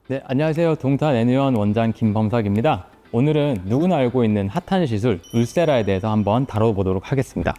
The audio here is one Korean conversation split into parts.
네, 안녕하세요. 동탄 애니원 원장 김범석입니다. 오늘은 누구나 알고 있는 핫한 시술 울세라에 대해서 한번 다뤄보도록 하겠습니다.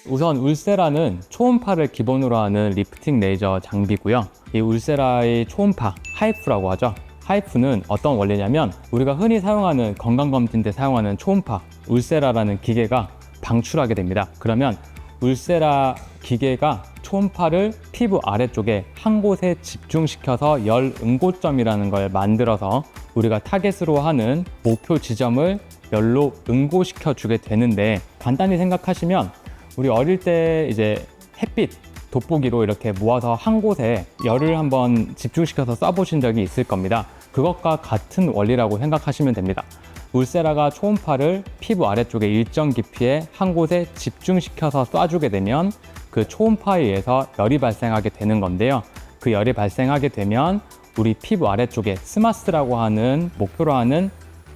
우선 울세라는 초음파를 기본으로 하는 리프팅 레이저 장비고요. 이 울세라의 초음파, 하이프라고 하죠. 하이프는 어떤 원리냐면 우리가 흔히 사용하는 건강검진 때 사용하는 초음파, 울세라라는 기계가 방출하게 됩니다. 그러면 울세라 기계가 초음파를 피부 아래쪽에 한 곳에 집중시켜서 열 응고점이라는 걸 만들어서 우리가 타겟으로 하는 목표 지점을 열로 응고시켜 주게 되는데, 간단히 생각하시면 우리 어릴 때 이제 햇빛 돋보기로 이렇게 모아서 한 곳에 열을 한번 집중시켜서 쏴보신 적이 있을 겁니다. 그것과 같은 원리라고 생각하시면 됩니다. 울세라가 초음파를 피부 아래쪽에 일정 깊이에 한 곳에 집중시켜서 쏴주게 되면 그 초음파에 의해서 열이 발생하게 되는 건데요. 그 열이 발생하게 되면 우리 피부 아래쪽에 스마스라고 하는 목표로 하는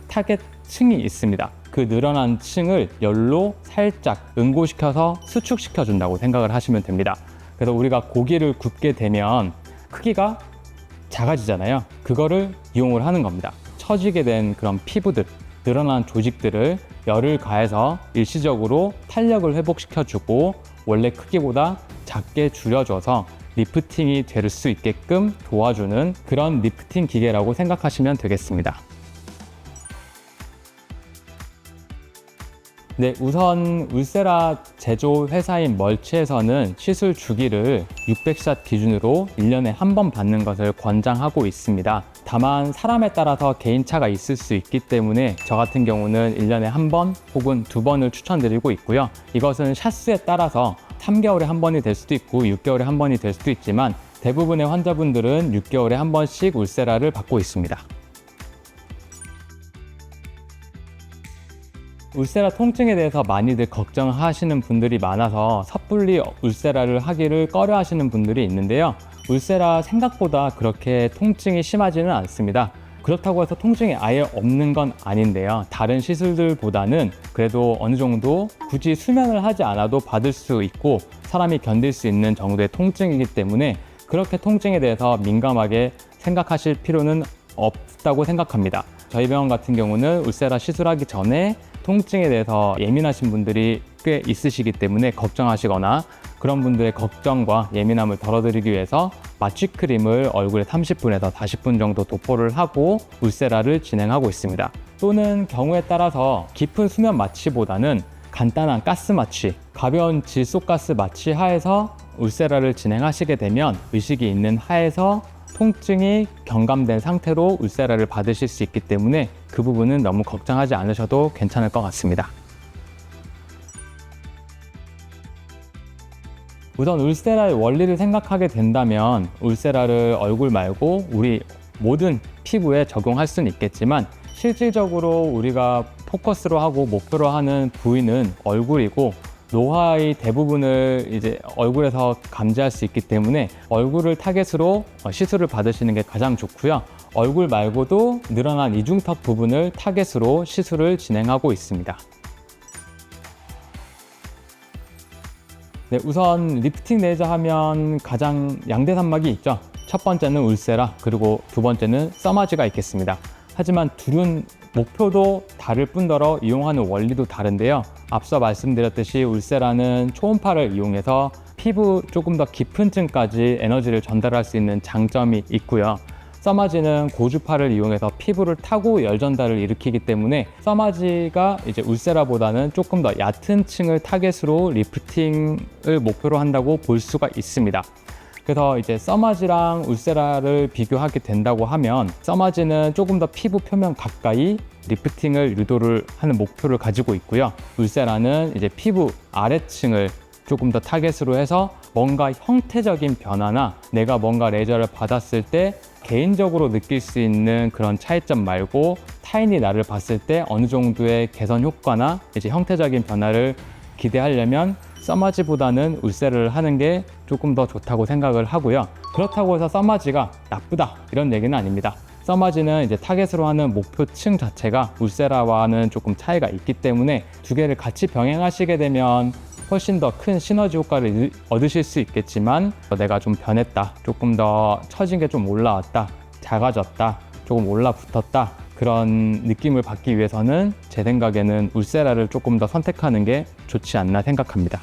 타겟 층이 있습니다. 그 늘어난 층을 열로 살짝 응고시켜서 수축시켜 준다고 생각을 하시면 됩니다. 그래서 우리가 고기를 굽게 되면 크기가 작아지잖아요. 그거를 이용을 하는 겁니다. 처지게 된 그런 피부들, 늘어난 조직들을 열을 가해서 일시적으로 탄력을 회복시켜주고 원래 크기보다 작게 줄여줘서 리프팅이 될 수 있게끔 도와주는 그런 리프팅 기계라고 생각하시면 되겠습니다. 네, 우선 울세라 제조 회사인 멀치에서는 시술 주기를 600샷 기준으로 1년에 한 번 받는 것을 권장하고 있습니다. 다만 사람에 따라서 개인차가 있을 수 있기 때문에 저 같은 경우는 1년에 한 번 혹은 두 번을 추천드리고 있고요. 이것은 샷수에 따라서 3개월에 한 번이 될 수도 있고 6개월에 한 번이 될 수도 있지만 대부분의 환자분들은 6개월에 한 번씩 울세라를 받고 있습니다. 울세라 통증에 대해서 많이들 걱정하시는 분들이 많아서 섣불리 울세라를 하기를 꺼려 하시는 분들이 있는데요. 울세라 생각보다 그렇게 통증이 심하지는 않습니다. 그렇다고 해서 통증이 아예 없는 건 아닌데요. 다른 시술들보다는 그래도 어느 정도 굳이 수면을 하지 않아도 받을 수 있고 사람이 견딜 수 있는 정도의 통증이기 때문에 그렇게 통증에 대해서 민감하게 생각하실 필요는 없다고 생각합니다. 저희 병원 같은 경우는 울세라 시술하기 전에 통증에 대해서 예민하신 분들이 꽤 있으시기 때문에 걱정하시거나 그런 분들의 걱정과 예민함을 덜어드리기 위해서 마취크림을 얼굴에 30분에서 40분 정도 도포를 하고 울세라를 진행하고 있습니다. 또는 경우에 따라서 깊은 수면 마취보다는 간단한 가스 마취, 가벼운 질소가스 마취 하에서 울세라를 진행하시게 되면 의식이 있는 하에서 통증이 경감된 상태로 울세라를 받으실 수 있기 때문에 그 부분은 너무 걱정하지 않으셔도 괜찮을 것 같습니다. 우선 울세라의 원리를 생각하게 된다면 울세라를 얼굴 말고 우리 모든 피부에 적용할 수는 있겠지만 실질적으로 우리가 포커스로 하고 목표로 하는 부위는 얼굴이고 노화의 대부분을 이제 얼굴에서 감지할 수 있기 때문에 얼굴을 타겟으로 시술을 받으시는 게 가장 좋고요. 얼굴 말고도 늘어난 이중턱 부분을 타겟으로 시술을 진행하고 있습니다. 네, 우선 리프팅 레이저 하면 가장 양대 산막이 있죠. 첫 번째는 울세라, 그리고 두 번째는 써마지가 있겠습니다. 하지만 둘은 목표도 다를 뿐더러 이용하는 원리도 다른데요. 앞서 말씀드렸듯이 울세라는 초음파를 이용해서 피부 조금 더 깊은 층까지 에너지를 전달할 수 있는 장점이 있고요. 써마지는 고주파를 이용해서 피부를 타고 열 전달을 일으키기 때문에 써마지가 이제 울세라보다는 조금 더 얕은 층을 타겟으로 리프팅을 목표로 한다고 볼 수가 있습니다. 그래서 이제 써마지랑 울세라를 비교하게 된다고 하면 써마지는 조금 더 피부 표면 가까이 리프팅을 유도를 하는 목표를 가지고 있고요. 울세라는 이제 피부 아래층을 조금 더 타겟으로 해서 뭔가 형태적인 변화나 내가 뭔가 레이저를 받았을 때 개인적으로 느낄 수 있는 그런 차이점 말고 타인이 나를 봤을 때 어느 정도의 개선 효과나 이제 형태적인 변화를 기대하려면 써마지보다는 울세라를 하는 게 조금 더 좋다고 생각을 하고요. 그렇다고 해서 써마지가 나쁘다 이런 얘기는 아닙니다. 써마지는 이제 타겟으로 하는 목표층 자체가 울세라와는 조금 차이가 있기 때문에 두 개를 같이 병행하시게 되면 훨씬 더 큰 시너지 효과를 얻으실 수 있겠지만 내가 좀 변했다, 조금 더 처진 게 좀 올라왔다, 작아졌다, 조금 올라붙었다, 그런 느낌을 받기 위해서는 제 생각에는 울세라를 조금 더 선택하는 게 좋지 않나 생각합니다.